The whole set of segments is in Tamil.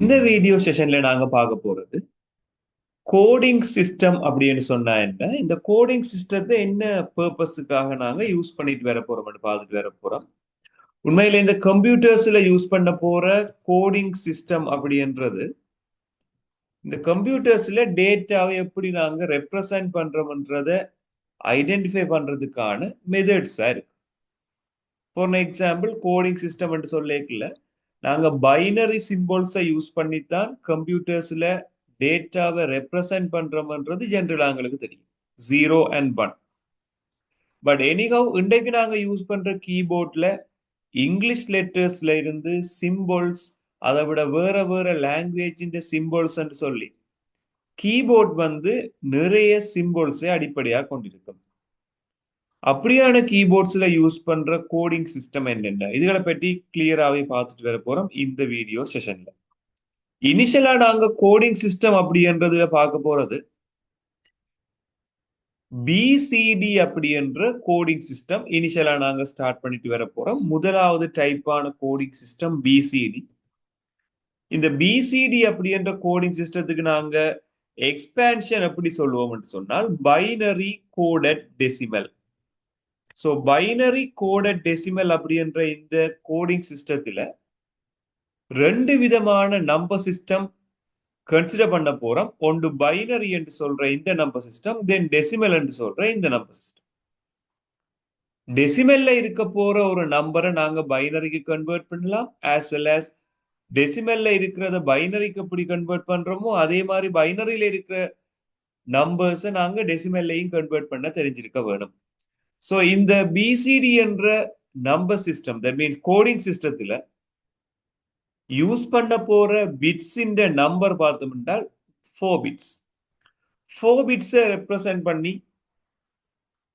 இந்த வீடியோ செஷன்ல நாங்க பார்க்க போறது கோடிங் சிஸ்டம் அப்படின்னு சொன்னா என்ன, இந்த கோடிங் சிஸ்டத்தை என்ன பர்பஸுக்காக நாங்க யூஸ் பண்ணிட்டு வர போறோம்னு பார்த்துட்டு வர போறோம். உண்மையில இந்த கம்ப்யூட்டர்ஸ்ல யூஸ் பண்ண போற கோடிங் சிஸ்டம் அப்படின்றது இந்த கம்ப்யூட்டர்ஸ்ல டேட்டாவை எப்படி நாங்க ரெப்ரசன்ட் பண்றோம்ன்றத ஐடென்டிஃபை பண்றதுக்கான மெத்தட்ஸா இருக்கு. ஃபார் எக்ஸாம்பிள் கோடிங் சிஸ்டம் என்று சொல்லிக்கல, நாங்க பைனரி சிம்பிள்ஸை யூஸ் பண்ணித்தான் கம்ப்யூட்டர்ஸ்ல டேட்டாவை ரெப்ரசன்ட் பண்றோம்ன்றது ஜென்ரலா எங்களுக்கு தெரியும், 0 and 1. பட் எனிஹவ் இன்றைக்கு நாங்க யூஸ் பண்ற கீபோர்ட்ல இங்கிலீஷ் லெட்டர்ஸ்ல இருந்து சிம்பிள்ஸ், அதை விட வேற வேற லாங்குவேஜின் சிம்பிள்ஸ் சொல்லி கீபோர்ட் நிறைய சிம்பிள்ஸை அடிப்படையாக கொண்டிருக்கும். அப்படியான கீபோர்ட்ஸ்ல யூஸ் பண்ற கோடிங் சிஸ்டம் என்னென்ன, இதுகளை பற்றி கிளியராகவே பார்த்துட்டு வர போறோம் இந்த வீடியோ செஷன்ல. இனிஷியலா நாங்க கோடிங் சிஸ்டம் அப்படின்றதுல பார்க்க போறது பிசிடி அப்படி என்ற கோடிங் சிஸ்டம் இனிஷியலா நாங்க ஸ்டார்ட் பண்ணிட்டு வர போறோம். முதலாவது டைப்பான கோடிங் சிஸ்டம் பிசிடி. இந்த பிசிடி அப்படி என்ற கோடிங் சிஸ்டத்துக்கு நாங்க எக்ஸ்பேன்ஷன் எப்படி சொல்லுவோம் சொன்னால் binary coded decimal. So binary coded decimal அப்படின்ற இந்த கோடிங் சிஸ்டத்துல ரெண்டு விதமான நம்பர் சிஸ்டம் கன்சிடர் பண்ண போறோம். ஒன்று பைனரி என்று சொல்ற இந்த நம்பர் சிஸ்டம், தென் டெசிமல் என்று சொல்ற இந்த நம்பர் சிஸ்டம். டெசிமல்ல இருக்க போற ஒரு நம்பரை நாங்க பைனரிக்கு கன்வெர்ட் பண்ணலாம், ஆஸ் வெல் ஆஸ் டெசிமல்ல இருக்கிறத பைனரிக்கு எப்படி கன்வெர்ட் பண்றோமோ அதே மாதிரி பைனரியில இருக்கிற நம்பர்ஸை நாங்க டெசிமல்லையும் கன்வெர்ட் பண்ண தெரிஞ்சிருக்க வேணும். ஸோ இந்த பிசிடி என்ற number system, that means coding சிஸ்டத்துல யூஸ் பண்ண போற பிட்ஸ் இந்த நம்பர் பார்த்தோம் என்றால் 4 பிட்ஸ். 4 பிட்ஸை ரெப்ரசன்ட் பண்ணி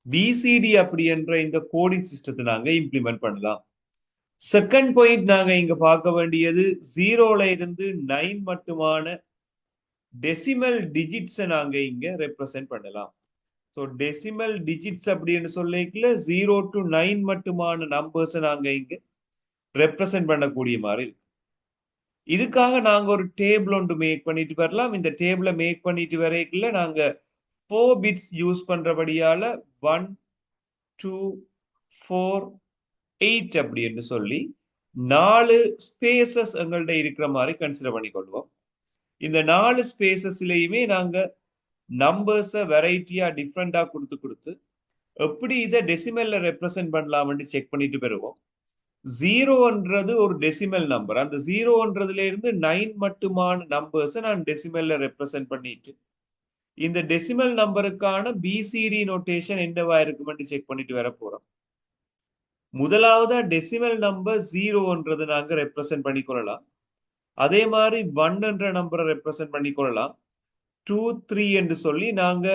பிசிடி அப்படி என்ற இந்த கோடிங் சிஸ்டத்தை நாங்க இம்ப்ளிமெண்ட் பண்ணலாம். செகண்ட் பாயிண்ட் நாங்க இங்க பார்க்க வேண்டியது 0ல இருந்து 9 மட்டுமான டெசிமல் டிஜிட்ஸை நாங்க இங்க ரெப்ரசன்ட் பண்ணலாம். ஸோ டெசிமல் டிஜிட்ஸ் அப்படின்னு சொல்லிக்கல 0 to 9 மட்டுமான நம்பர்ஸை நாங்க இங்க ரெப்ரசன்ட் பண்ணக்கூடிய மாதிரி இருக்கு. இதுக்காக நாங்க ஒரு டேபிள் ஒன்று மேக் பண்ணிட்டு வரலாம். இந்த டேபிளை மேக் பண்ணிட்டு வரைக்குள்ள நாங்க 4 பிட்ஸ் யூஸ் பண்றபடியால 1 2 4 8 அப்படி என்று சொல்லி 4 ஸ்பேசஸ் எங்கள்கிட்ட இருக்கிற மாதிரி கன்சிடர் பண்ணிக்கொள்வோம். இந்த 4 ஸ்பேசஸ்லயுமே நாங்க நம்பர்ஸை வெரைட்டியா டிஃப்ரெண்டா கொடுத்து கொடுத்து எப்படி இதை டெசிமல்ல ரெப்ரசன்ட் பண்ணலாம்னு செக் பண்ணிட்டு பெறுவோம். 0ன்றது ஒரு டெசிமல் நம்பர். அந்த 0ன்றதுல இருந்து 9 மட்டுமான நம்பர்ஸை நான் டெசிமல்ல ரெப்ரசன்ட் பண்ணிட்டு இந்த டெசிமல் நம்பருக்கான பிசிடி நோட்டேஷன் என்னவா இருக்குமென்று செக் பண்ணிட்டு வர போறோம். முதலாவதா டெசிமல் நம்பர் 0ன்றது நாங்க ரெப்ரசன்ட் பண்ணிக்கொள்ளலாம். அதே மாதிரி 1 என்ற நம்பரை ரெப்ரசன்ட் பண்ணிக்கொள்ளலாம். 2 3 என்று சொல்லி நாங்க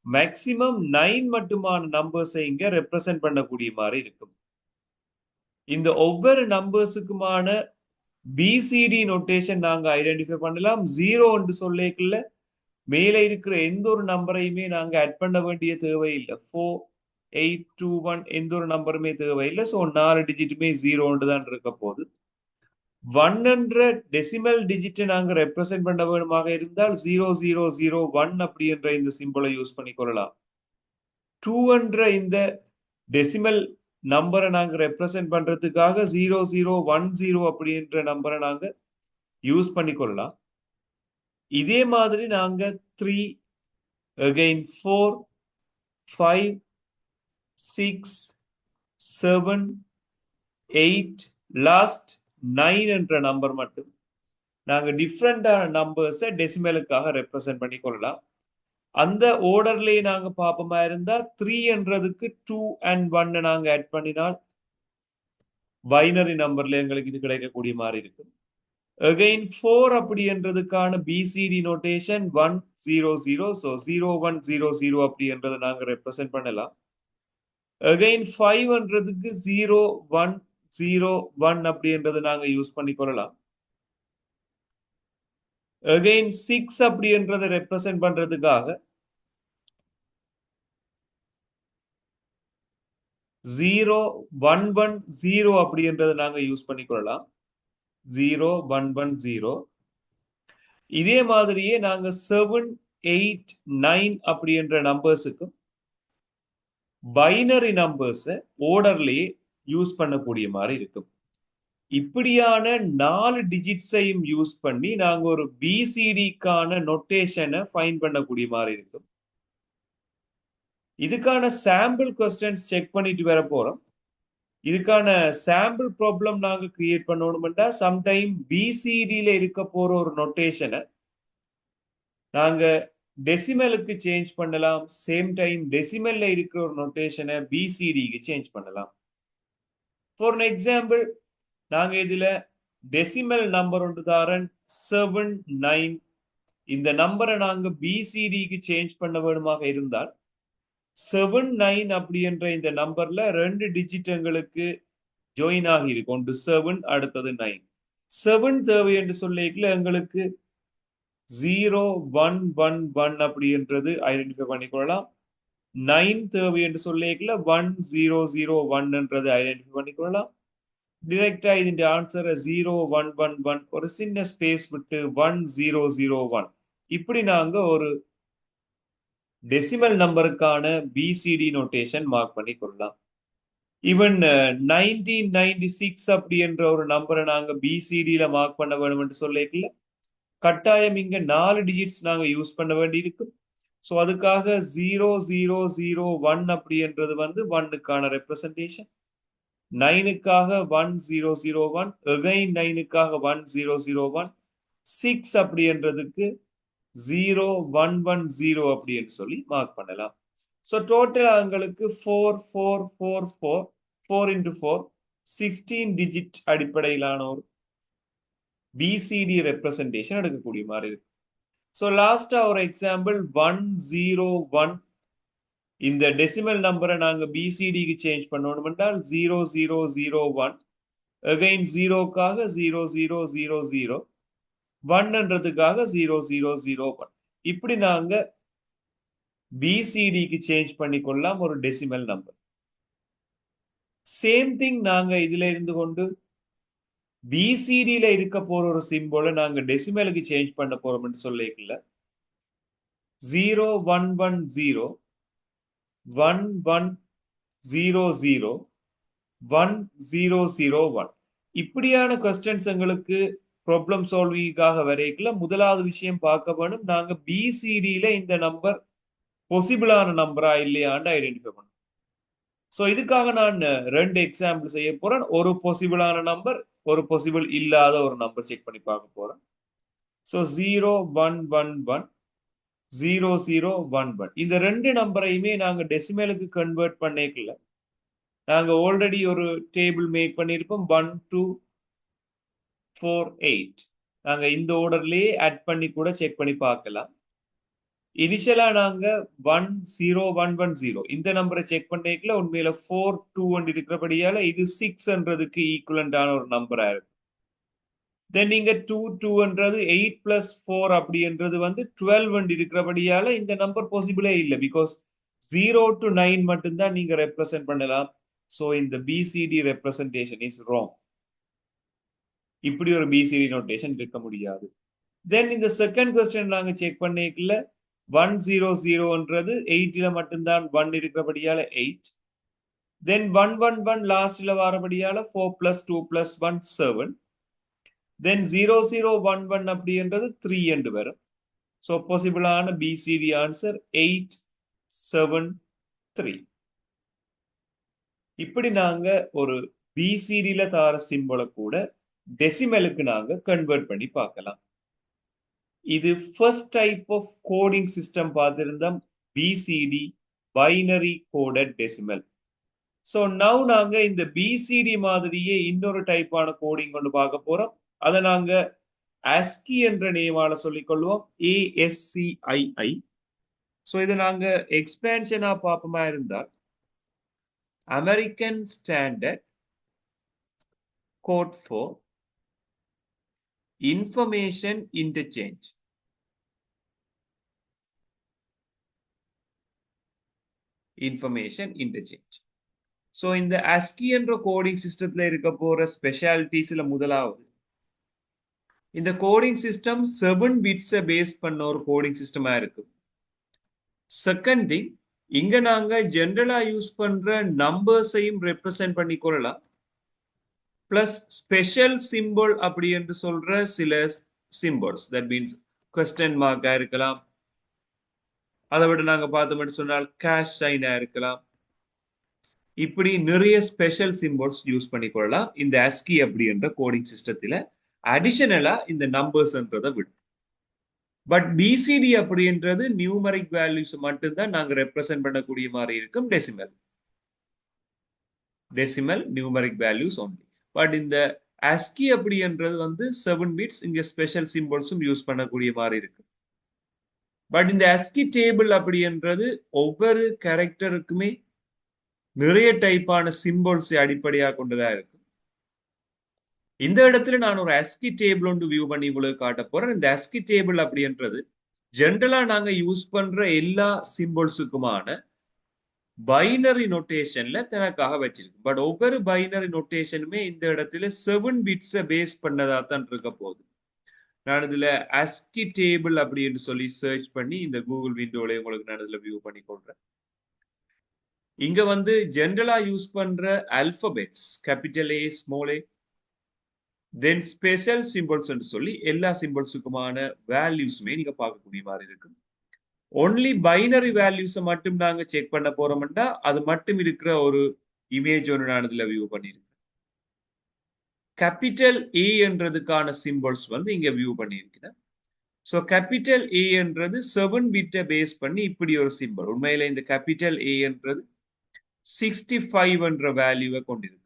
மேக்சிமம் 9 மட்டுமான நம்பர்ஸை இங்க ரெப்ரசன்ட் பண்ணக்கூடிய மாதிரி இருக்கும். இந்த ஒவ்வொரு நம்பர்ஸுக்குமான பிசிடி நோட்டேஷன் நாங்க ஐடென்டிஃபை பண்ணலாம். 0 என்று சொல்லிக்கல மேலே இருக்கிற எந்த ஒரு நம்பரையுமே நாங்க ஆட் பண்ண வேண்டிய தேவையில்லை. 4 8 2 1 எந்த ஒரு நம்பருமே தேவையில்லை. ஸோ 4 டிஜிட்டுமே 0 தான் இருக்க போகுது. 1 என்ற டெசிமல் டிஜிட்டை நாங்க ரெப்ரசென்ட் பண்ண வேணுமாக இருந்தால் 0001 அப்படி என்ற இந்த சிம்பிளை யூஸ் பண்ணிக்கொள்ளலாம். 2 என்ற இந்த டெசிமல் நம்பரை நாங்க ரெப்ரசென்ட் பண்றதுக்காக 0010 அப்படி என்ற நம்பரை நாங்க யூஸ் பண்ணிக்கொள்ளலாம். இதே மாதிரி நாங்க 3 again 4 5 6 7 8 லாஸ்ட் 9 என்ற நம்பர் மட்டும் நாங்க டிஃப்ரெண்டான நம்பர்ஸை டெசிமலுக்காக ரெப்ரசென்ட் பண்ணி கொள்ளலாம். அந்த ஓர்டர்லயே நாங்க பார்ப்போமா இருந்தா 3 என்றதுக்கு 2 and 1 நாங்க ஆட் பண்ணினால் பைனரி நம்பர்ல எங்களுக்கு இது கிடைக்கக்கூடிய மாதிரி இருக்கு. அகைன் 4 அப்படி என்றதுக்கான பிசிடி நோட்டேஷன் 1 0 0. ஸோ 0 1 0 0 அப்படி என்றதை நாங்க ரெப்ரசென்ட் பண்ணலாம். அகைன் 5 என்றதுக்கு 0 1 0 1 அப்படின்றத நாங்க யூஸ் பண்ணிக்கொள்ளலாம். அகைன் 6 அப்படின்றத ரெப்ரசென்ட் பண்றதுக்காக 0 1 1 0 அப்படின்றத நாங்க யூஸ் பண்ணிக்கொள்ளலாம். 0 1 1 0. இதே மாதிரியே நாங்க 7, 8, 9 அப்படி என்ற நம்பர்ஸுக்கும் பைனரி நம்பர்ஸை ஓர்டர்லயே யூஸ் பண்ணக்கூடிய மாதிரி இருக்கும். இப்படியான 4 டிஜிட்ஸையும் யூஸ் பண்ணி நாங்க ஒரு பிசிடிக்கான நொட்டேஷனை ஃபைண்ட் பண்ணக்கூடிய மாதிரி இருக்கும். இதுக்கான சாம்பிள் கொஸ்டின்ஸ் செக் பண்ணிட்டு வர போறோம். இதுக்கான சாம்பிள் ப்ராப்ளம் நாங்க கிரியேட் பண்ணணும்னா சம்டைம் பிசிடில இருக்க போற ஒரு நொட்டேஷனை நாங்க டெசிமலுக்கு சேஞ்ச் பண்ணலாம். சேம் டைம் டெசிமல்ல இருக்கிற ஒரு நொட்டேஷனை பிசிடிக்கு சேஞ்ச் பண்ணலாம். ஃபார் எக்ஸாம்பிள் நாங்க இதுல டெசிமல் நம்பர் ஒன்று தாரன் 7, 9. இந்த நம்பரை நாங்க பிசிடிக்கு சேஞ்ச் பண்ண வேணுமாக இருந்தால் 7, 9 அப்படி என்ற இந்த நம்பர்ல 2 டிஜிட் எங்களுக்கு ஜாயின் ஆகி இருக்கு. ஒன்று 7, அடுத்தது 9. 7 தேவை என்று சொல்லிக்கல எங்களுக்கு 0, 1, 1, 1 அப்படின்றது ஐடென்டிஃபை பண்ணிக்கொள்ளலாம். 9 தேவை என்று சொல்லிக்கல 1, 0, 0, 1 என்றது ஐடென்டிஃபை பண்ணிக்கொள்ளலாம். டிரெக்டா ഇതിന്റെ ஆன்சரை 0, 1, 1, 1 ஒரு சின்ன ஸ்பேஸ் விட்டு 1, 0, 0, 1 இப்படி நாங்க ஒரு டெசிமல் நம்பருக்கான பிசிடி நோட்டேஷன் மார்க் பண்ணி கொள்ளலாம். ஈவன் 1996 அப்படி என்ற ஒரு நம்பரை நாங்க பிசிடியில மார்க் பண்ண வேணும் என்று சொல்லிக்கல கட்டாயம் இங்க 4 டிஜிட்ஸ் நாங்க யூஸ் பண்ண வேண்டி இருக்கும். ஸோ அதுக்காக 0, 0, 0, 1 அப்படி என்றது வந்து 1க்கான ரெப்ரசன்டேஷன். 9க்காக 1, 0, 0, 1 அகைன் 9க்காக 1, 0, 0, 1 6 அப்படி என்றதுக்கு 0, 1, 1, 0 அப்படி என்று சொல்லி மார்க் பண்ணலாம். ஸோ டோட்டல் எங்களுக்கு 4, 4, 4, 4 4 into 4 16 டிஜிட் அடிப்படையிலான ஒரு பிசிடி ரெப்ரசன்டேஷன் எடுக்கக்கூடிய மாதிரி இருக்கு. ஸோ லாஸ்டா ஒரு எக்ஸாம்பிள் 1, 0, 1 இந்த டெசிமல் நம்பரை நாங்க பிசிடிக்கு சேஞ்ச் பண்ணணும் என்றால் 0, 0, 0, 1 அகைன் 0க்காக 0, 0, 0, 0 1ன்றதுக்காக 0, 0, 0, 1 இப்படி நாங்க பிசிடிக்கு சேஞ்ச் பண்ணிக்கொள்ளலாம் ஒரு டெசிமல் நம்பர். சேம் திங் நாங்க இதுல இருந்து கொண்டு பிசிடியில இருக்க போற ஒரு சிம்போலை நாங்க டெசிமலுக்கு சேஞ்ச் பண்ண போறோம்னு சொல்லிக்கல 0, 1, 1, 0 1, 1, 0, 0 1, 0, 0, 1 இப்படியான கொஸ்டின்ஸ் எங்களுக்கு ப்ராப்ளம் சால்விங்காக வரைக்கல முதலாவது விஷயம் பார்க்க வேணும் நாங்க பிசிடியில இந்த நம்பர் பாசிபிளான நம்பரா இல்லையான்னு ஐடென்டிஃபை பண்ணணும். ஸோ இதுக்காக நான் 2 எக்ஸாம்பிள் செய்ய போறேன். ஒரு பாசிபிளான நம்பர், ஒரு பாசிபிள் இல்லாத ஒரு நம்பர் செக் பண்ணி பார்க்க போறேன். ஸோ 0, 1, 1, 1 0, 0, 1, 1 இந்த 2 நம்பரையுமே நாங்க டெசிமலுக்கு கன்வெர்ட் பண்ணிக்கல நாங்க ஆல்ரெடி ஒரு டேபிள் மேக் பண்ணியிருப்போம் 1, 2, 4, 8 நாங்க இந்த ஆர்டர்லயே ஆட் பண்ணி கூட செக் பண்ணி பார்க்கலாம். இனிஷியலா நாங்க 1, 0, 1, 1, 0 இந்த நம்பரை செக் பண்ணிக்கல உண்மையில 4, 2 1 இருக்கிறபடியால இது 6ன்றதுக்கு ஈக்குவலண்டான ஒரு நம்பரா இருக்கு. தென் நீங்க 2, 2ன்றது 8 plus 4 அப்படின்றது வந்து 12 இருக்கிறபடியால இந்த நம்பர் பாசிபிளே இல்லை பிகாஸ் 0 to 9 மட்டும்தான் நீங்க ரெப்ரசென்ட் பண்ணலாம். ஸோ இந்த பிசிடி ரெப்ரசன்டேஷன் இஸ் ராங். இப்படி ஒரு பிசிடி நோட்டேஷன் இருக்க முடியாது. தென் இந்த செகண்ட் கொஸ்டின் நாங்க செக் பண்ணிக்கல 1, 0, 0ன்றது 8ல மட்டும்தான் 1 இருக்கிறபடியால 8. தென் 1, 1, 1 லாஸ்ட்ல வரபடியால 4 plus 2 plus 1 7. தென் 0, 0, 1, 1 அப்படின்றது 3 என்று வரும். ஸோ பாசிபிளான பிசிடி ஆன்சர் 8, 7, 3. இப்படி நாங்க ஒரு பிசிடியில தார சிம்பலை கூட டெசிமலுக்கு நாங்க கன்வெர்ட் பண்ணி பார்க்கலாம். இது first type of coding system பார்த்திருந்தோம் BCD binary coded decimal. So now நாங்க இந்த பிசிடி மாதிரியே இன்னொரு டைப்பான கோடிங் கொண்டு பார்க்க போறோம். அதை நாங்க ASCII என்ற நேமால சொல்லிக் கொள்வோம் ASCII. ஸோ இதை நாங்க எக்ஸ்பேன்ஷனா பார்ப்போமா இருந்தால் American standard code for information interchange. Information interchange. So இந்த ASCII என்ற கோடிங் சிஸ்டத்துல இருக்க போற ஸ்பெஷாலிட்டிஸ்ல முதலாவது இந்த கோடிங் சிஸ்டம் 7 பிட்ஸை பேஸ் பண்ண ஒரு கோடிங் சிஸ்டமா இருக்கு. செகண்ட் திங், இங்க நாங்க ஜெனரலா யூஸ் பண்ற நம்பர்ஸையும் ரெப்ரசென்ட் பண்ணி கொள்ளலாம். பிளஸ் ஸ்பெஷல் சிம்பிள் அப்படி என்று சொல்ற சில சிம்பிள்ஸ், தட் மீன்ஸ் கொஸ்டின் மார்க்கா இருக்கலாம், அதை விட நாங்க பார்த்தோம்னு சொன்னால் கேஷ் சைனா இருக்கலாம். இப்படி நிறைய ஸ்பெஷல் சிம்பிள்ஸ் யூஸ் பண்ணிக்கொள்ளலாம் இந்த ASCII அப்படின்ற கோடிங் சிஸ்டத்துல, அடிஷனலா இந்த நம்பர்ஸ்ன்றதை விட. பட் பிசிடி அப்படின்றது நியூமரிக் வேல்யூஸ் மட்டும்தான் நாங்க ரெப்ரசென்ட் பண்ணக்கூடிய மாதிரி இருக்கும். Decimal numeric values only. But இந்த ASCII அப்படின்றது வந்து 7 பிட்ஸ், இங்க ஸ்பெஷல் சிம்பிள்ஸும் யூஸ் பண்ணக்கூடிய மாதிரி இருக்கு. பட் இந்த ASCII டேபிள் அப்படின்றது ஒவ்வொரு கேரக்டருக்குமே நிறைய டைப்பான சிம்பிள்ஸை அடிப்படையாக கொண்டதா இருக்கு. இந்த இடத்துல நான் ஒரு ASCII டேபிள் ஒன்று வியூ பண்ணி உங்களுக்கு காட்ட போறேன். இந்த ASCII டேபிள் அப்படின்றது ஜென்ரலா நாங்க யூஸ் பண்ற எல்லா சிம்பிள்ஸுக்குமான பைனரி நோட்டேஷன்ல தனக்காக வச்சிருக்கு. பட் ஒவ்வொரு பைனரி நோட்டேஷனுமே இந்த இடத்துல 7 பிட்ஸை பேஸ் பண்ணதா தான் இருக்க போகுது. நான் இதுல ASCII டேபிள் அப்படின்னு சொல்லி சர்ச் பண்ணி இந்த கூகுள் விண்டோல உங்களுக்கு நான் இதுல வியூ பண்ணி கொள்றேன். இங்க வந்து ஜென்ரலா யூஸ் பண்ற alphabets capital A, small a, then special symbols சொல்லி எல்லா சிம்பிள்ஸுக்குமான வேல்யூஸ்மே நீங்க பார்க்கக்கூடிய மாதிரி இருக்கு. ஒன்லி பைனரி வேல்யூஸை மட்டும் நாங்க செக் பண்ண போறோம்னா அது மட்டும் இருக்கிற ஒரு இமேஜ் ஒன்று நான் இதுல வியூ பண்ணிருக்கேன். கேபிட்டல் A என்றதுக்கான சிம்பிள்ஸ் வந்து இங்க வியூ பண்ணியிருக்கிறேன். ஸோ கேபிட்டல் A என்றது 7 பிட்டை பேஸ் பண்ணி இப்படி ஒரு சிம்பிள். உண்மையில இந்த கேபிட்டல் A என்றது 65 என்ற வேல்யூவை கொண்டிருக்கு.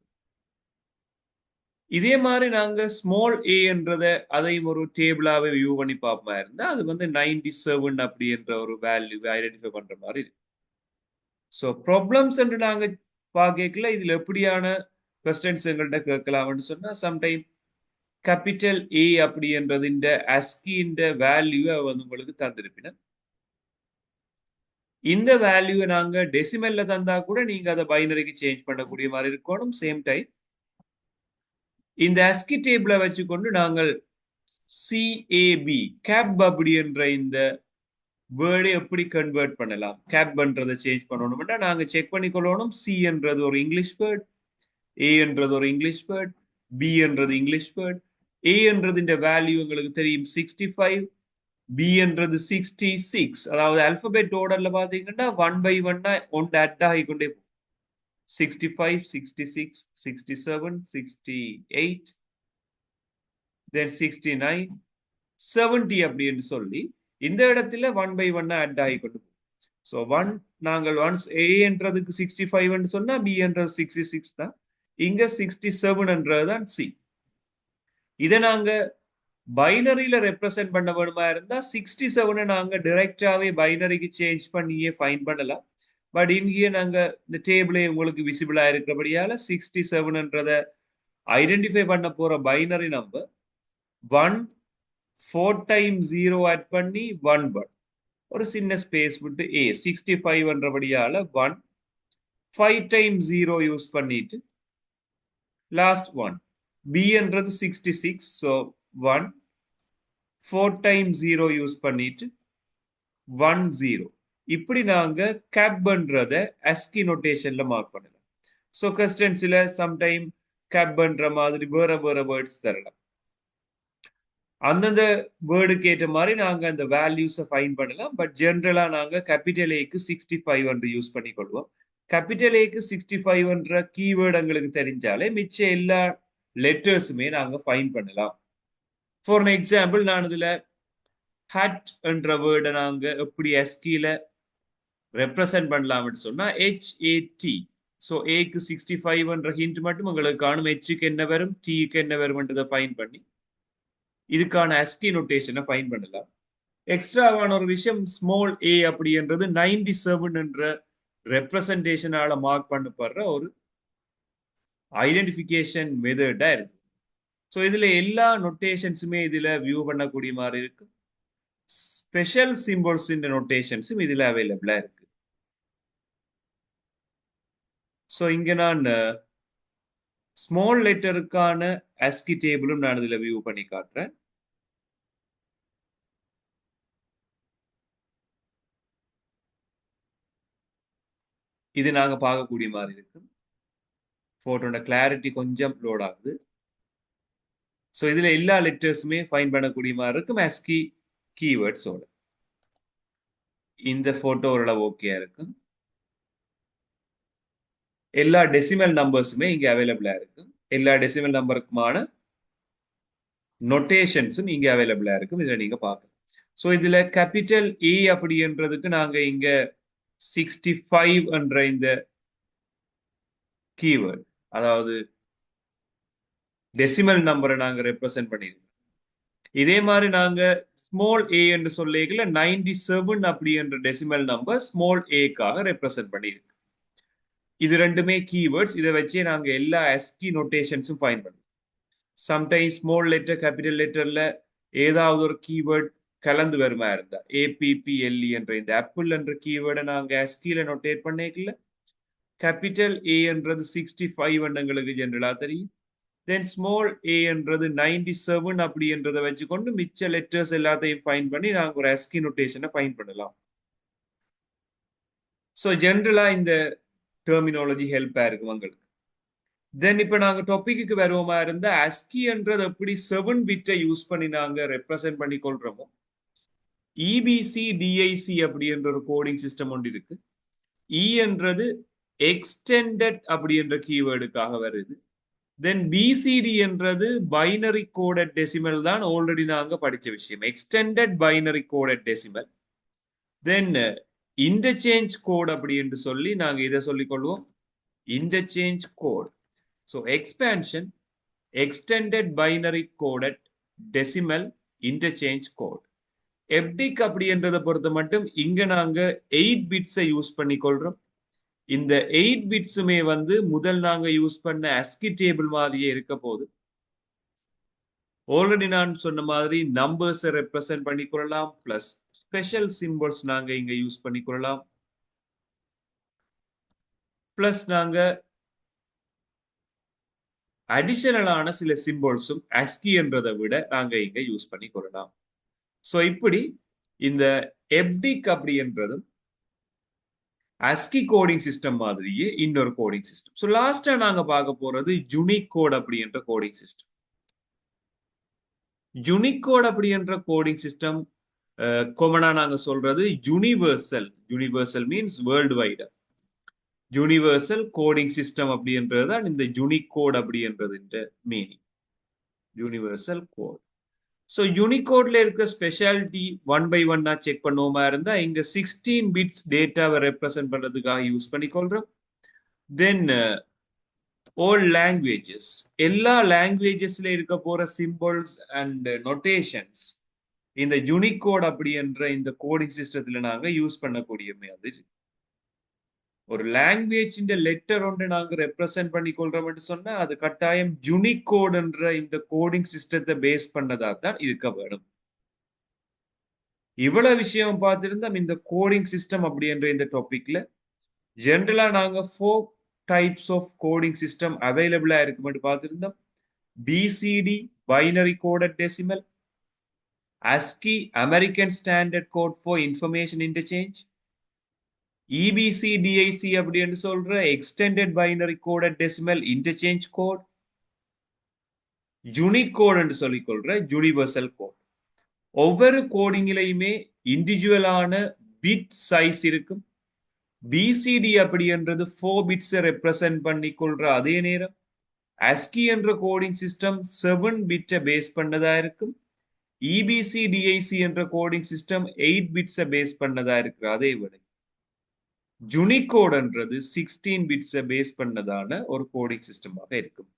இதே மாதிரி நாங்க ஸ்மால் a என்றத அதையும் ஒரு டேபிளாவே வியூ பண்ணி பார்ப்போமா இருந்தா அது வந்து 97 அப்படி என்ற ஒரு வேல்யூ ஐடென்டிஃபை பண்ற மாதிரி இருக்கு. ஸோ ப்ராப்ளம்ஸ் என்று நாங்க பார்க்கல இதுல எப்படியான கொஸ்டின்ஸ் எங்கள்கிட்ட கேட்கலாம்னு சொன்னா சம்டைம் கேபிட்டல் A அப்படி என்றது இந்த ASCII வேல்யூவை வந்து உங்களுக்கு தந்திருப்பின. இந்த வேல்யூவை நாங்க டெசிமல்ல தந்தா கூட நீங்க அதை பைனரிக்கு சேஞ்ச் பண்ணக்கூடிய மாதிரி இருக்கணும். சேம் டைம் இந்த ASCII டேபிளை வச்சுக்கொண்டு நாங்கள் CAB கேப் அப்படி என்ற இந்த வேர்டை எப்படி கன்வெர்ட் பண்ணலாம், கேப் பண்றதை சேஞ்ச் பண்ணணும்னா நாங்க செக் பண்ணிக்கொள்ளணும். C என்றது ஒரு இங்கிலீஷ் வேர்ட், A என்றது ஒரு இங்கிலீஷ் வேர்ட், B என்றது இங்கிலீஷ் வேர்ட். A என்றது இந்த வேல்யூ உங்களுக்கு தெரியும் 65, B என்றது 66. அதாவது ஆல்பபெட் ஆர்டர்ல பாத்தீங்கன்னா 1 by 1 ஒன்று ஆட் ஆகிக்கொண்டே போகும். 65, 66, 67, 68, then 69, 70 அப்படின்னு சொல்லி இந்த இடத்துல 1 by 1 ஆட் ஆகிக்கொண்டு போகும். ஸோ நாங்கள் ஒன்ஸ் A என்றதுக்கு 65 சொன்னா B என்றது 66 தான், இங்க 67 என்றதுதான் C. இதை நாங்க பைனரியில ரெப்ரசென்ட் பண்ண வேணுமா இருந்தா 67 நாங்க டைரக்டாவே பைனரிக்கு சேஞ்ச் பண்ணியே ஃபைன் பண்ணலாம். பட் இங்கேயே நாங்க இந்த டேபிளே உங்களுக்கு விசிபிளா இருக்கிறபடியால 67 ஐடென்டிஃபை பண்ண போற பைனரி நம்பர் 1 4 times 0 ஆட் பண்ணி 1 பட் ஒரு சின்ன ஸ்பேஸ் விட்டு A 65 என்றபடியால 1 5 times 0 யூஸ் பண்ணிட்டு லாஸ்ட் 1 B என்றது 66, ஸோ 1 4 times 0 யூஸ் பண்ணிட்டு 1 0. இப்படி நாங்க கேப் பண்றத ASCII நோட்டேஷன்ல மார்க் பண்ணலாம். ஸோ கொஸ்டின்ஸ்ல சம்டைம் கேப் பண்ற மாதிரி வேற வேர்ட்ஸ் தரலாம். அந்தந்த வேர்டுக்கு ஏற்ற மாதிரி நாங்க அந்த வேல்யூஸை ஃபைன் பண்ணலாம். பட் ஜென்ரலா நாங்க கேபிட்டல் ஏக்கு 65 என்று யூஸ் பண்ணிக்கொள்வோம். கேபிட்டல் ஏக்கு 65 என்ற கீவேர்டு எங்களுக்கு தெரிஞ்சாலே மிச்ச எல்லா லெட்டர்ஸுமே நாங்க ஃபைன் பண்ணலாம். ஃபார் எக்ஸாம்பிள் நான் இதுல ஹட் என்ற வேர்டை நாங்க எப்படி ASCIIல ரெப்ரசென்ட் பண்ணலாம்னு சொன்னா HAT. ஸோ ஏக்கு 65 என்ற ஹிண்ட் மட்டும் உங்களுக்கு காணும், ஹெச்சுக்கு என்ன வரும், டீக்கு என்ன வரும்ன்றதை ஃபைன் பண்ணி இதுக்கான ASCII நோட்டேஷனை ஃபைன் பண்ணலாம். எக்ஸ்ட்ராவான ஒரு விஷயம் ஸ்மால் a அப்படின்றது 97 என்ற ரெப்ரசன்டேஷனால மார்க் பண்ணப்படுற ஒரு ஐடென்டிஃபிகேஷன் மெத்தடா இருக்கு. ஸோ இதுல எல்லா நோட்டேஷன்ஸுமே இதுல வியூ பண்ணக்கூடிய மாதிரி இருக்கு. ஸ்பெஷல் சிம்பிள்ஸ் இந்த நோட்டேஷன்ஸும் இதுல அவைலபிளா இருக்கு. ஸோ இங்க நான் ஸ்மால் லெட்டருக்கான ASCII டேபிளும் நான் இதுல வியூ பண்ணி காட்டுறேன். இது நாங்க பார்க்கக்கூடிய மாதிரி இருக்கும். போட்டோட கிளாரிட்டி கொஞ்சம் லோட் ஆகுது. ஸோ இதுல எல்லா லெட்டர்ஸுமே ஃபைன் பண்ணக்கூடிய மாதிரி இருக்கும் ASCII கீவேர்ட்ஸோட. இந்த போட்டோ ஓரளவு ஓகேயா இருக்கும். எல்லா டெசிமல் நம்பர்ஸுமே இங்க அவைலபிளா இருக்கும். எல்லா டெசிமல் நம்பருக்குமான நொட்டேஷன்ஸும் இங்க அவைலபிளா இருக்கும். இதுல நீங்க பார்க்கலாம். ஸோ இதுல கேபிட்டல் A அப்படின்றதுக்கு நாங்க இங்க 65 என்ற இந்த கீவேர்ட், அதாவது டெசிமல் நம்பரை நாங்க ரெப்ரசென்ட் பண்ணிருக்கோம். இதே மாதிரி நாங்க ஸ்மால் a என்று சொல்லிக்கல 97 அப்படி என்ற டெசிமல் நம்பர் ஸ்மால் ஏக்காக ரெப்ரசென்ட் பண்ணியிருக்கு. இது ரெண்டுமே கீவேர்ட்ஸ். இதை வச்சே நாங்க எல்லா ASCII நோட்டேஷன்ஸும் ஃபைண்ட் பண்ணுவோம். சம்டைம்ஸ் ஸ்மால் லெட்டர் கேபிட்டல் லெட்டர்ல ஏதாவது ஒரு கீவேர்ட் கலந்து வருமா இருந்தா APPLE என்ற இந்த ஆப்பிள் என்ற கீவேர்டை நாங்க ASCIIல நோட்டேட் பண்ணிக்கல. கேபிட்டல் A என்றது 65 எங்களுக்கு ஜெனரலா தெரியும். தென் ஸ்மால் a என்றது 97 அப்படி என்றதை வச்சுக்கொண்டு மிச்ச லெட்டர்ஸ் எல்லாத்தையும் ஃபைன் பண்ணி நாங்க ஒரு ASCII நோட்டேஷனை ஃபைன் பண்ணலாம். ஸோ ஜென்ரலா இந்த டெர்மினாலஜி ஹெல்ப்பா இருக்கும் உங்களுக்கு. தென் இப்ப நாங்க டாபிக்கு வருவோமா இருந்தா ASCII என்றது எப்படி 7 பிட்டை யூஸ் பண்ணி நாங்க ரெப்ரசென்ட் பண்ணி கொள்றோமோ, EBC DIC அப்படி என்ற ஒரு கோடிங் சிஸ்டம் ஒன்று இருக்கு. E என்றது எக்ஸ்டெண்டட் அப்படி என்ற கீவேர்டுக்காக வருது. தென் BCD என்றது பைனரி கோடட் டெசிமல் தான் ஆல்ரெடி நாங்க படிச்ச விஷயம். Extended binary coded decimal. Then interchange code அப்படி என்று சொல்லி நாங்க இதை சொல்லிக் கொள்வோம், interchange code. So expansion, extended binary coded decimal, interchange code. EBCDIC அப்படி என்றதை பொறுத்த மட்டும் இங்க நாங்க 8 பிட்ஸை யூஸ் பண்ணி கொள்றோம். இந்த 8 பிட்ஸுமே வந்து முதல் நாங்க யூஸ் பண்ண ASCII டேபிள் மாதிரியே இருக்க போது. ஆல்ரெடி நான் சொன்ன மாதிரி நம்பர்ஸை ரெப்ரசென்ட் பண்ணிக்கொள்ளலாம், பிளஸ் ஸ்பெஷல் சிம்பிள்ஸ் நாங்க இங்க யூஸ் பண்ணிக்கொள்ளலாம், பிளஸ் நாங்க அடிஷனலான சில சிம்பிள்ஸும் ASCII என்றதை விட நாங்க இங்க யூஸ் பண்ணிக்கொள்ளலாம். ஸோ இப்படி இந்த EBCDIC அப்படி என்றதும் ASCII கோடிங் சிஸ்டம் மாதிரியே இன்னொரு கோடிங் சிஸ்டம். ஸோ லாஸ்டா நாங்க பார்க்க போறது யூனிகோட் அப்படி என்ற கோடிங் சிஸ்டம். யூனிகோட் அப்படி என்ற கோடிங் சிஸ்டம் காமனா நாங்க சொல்றது universal. Universal means world wide. Universal coding system அப்படின்றதுதான் இந்த யூனிகோட் அப்படின்றது மீனிங். Universal code. ஸோ யூனிகோட்ல இருக்க ஸ்பெஷாலிட்டி 1 by 1 செக் பண்ணுவோமா இருந்தா இங்க 16 பிட்ஸ் டேட்டாவை ரெப்ரசென்ட் பண்றதுக்காக யூஸ் பண்ணிக்கொள்றோம். தென் all languages, எல்லா லாங்குவேஜஸ்ல இருக்க போற சிம்பிள்ஸ் அண்ட் நோட்டேஷன்ஸ் இந்த யூனிகோட் அப்படி என்ற இந்த கோடிங் சிஸ்டத்துல நாங்க யூஸ் பண்ணக்கூடிய மாதிரி. ஒரு லாங்குவேஜ் லெட்டர் ஒன்று நாங்க ரெப்ரசென்ட் பண்ணி கொள்றோம்னு சொன்னா அது கட்டாயம் யூனிகோட் என்ற இந்த கோடிங் சிஸ்டத்தை பேஸ் பண்ணதா தான் இருக்க வேணும். இவ்வளவு விஷயம் பார்த்திருந்தா இந்த கோடிங் சிஸ்டம் அப்படி என்ற இந்த டாபிக்ல ஜெனரலா நாங்க 4 types of coding system available இருக்குமென்று பார்த்திருந்தோம். BCD binary coded decimal, ASCII American Standard Code for Information Interchange, EBC DIC அப்படி என்று சொல்ற Extended Binary Coded Decimal Interchange Code, Unicode என்று சொல்லிக்கொள்ற Universal Code. ஒவ்வொரு கோடிங்கிலையுமே இண்டிவிஜுவலான பிட் சைஸ் இருக்கும். BCD அப்படி என்றது 4 பிட்ஸை ரெப்ரசென்ட் பண்ணிக்கொள்ற அதே நேரம் ASCII என்ற கோடிங் சிஸ்டம் 7 பிட்டை பேஸ் பண்ணதா இருக்கும். EBC DIC என்ற கோடிங் சிஸ்டம் 8 பிட்ஸை பேஸ் பண்ணதா இருக்கு. அதே விட யூனிகோட் என்றது 16 பிட்ஸை பேஸ் பண்ணதான ஒரு கோடிங் சிஸ்டமாக இருக்கும்.